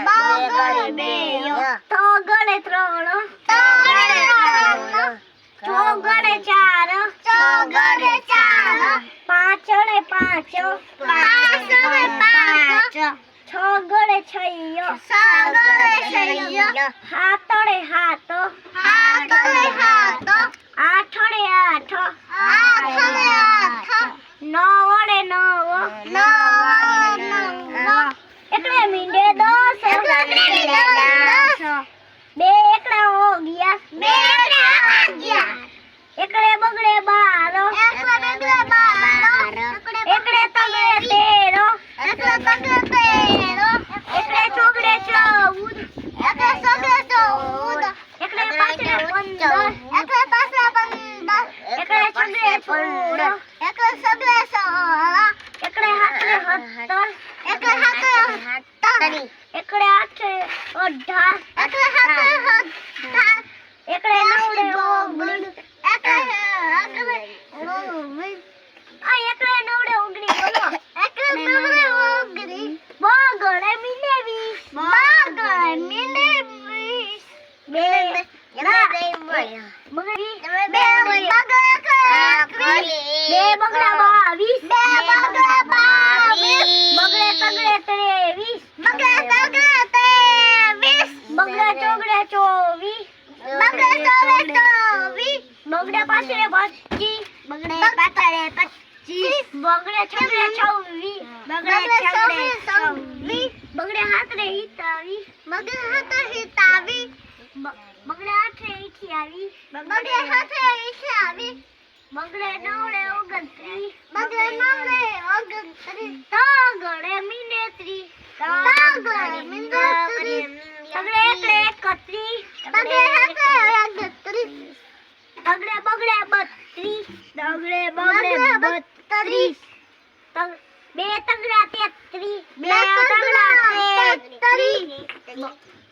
બગડે બે તગડે ત્રણ ચોગડે ચાર પાંચડે પાંચ છગડે છૈયો હાથડે હાથ આઠડે આઠ નવડે નવ એટલે મીંડે દસ બે એકડા અગિયાર એકડે બગડે બાર એકડે તગડે તેર એકડે ચોગડે ચૌદ એકડે પાછળે 15 એકડે છગડે 16 એકડે હાથે 17 એકડે આઠે 18 એકડે નવડે 19 આ એકડે નવડે 19 બોલો બગડે મીંડે 20 બે બગડા 22 બગડે તગડે 23 બગડા ચોગડે 24 બગડે પાછળે 25 બગડે છગડે 26 બગડે હાથડે 27 બગડે આઠે 28 બગડે નવડે 29 તગડે મીંડે 30 તગડે એકડે 31 તગડે બગડે 32 બે તગડા 33 બે તગડા 33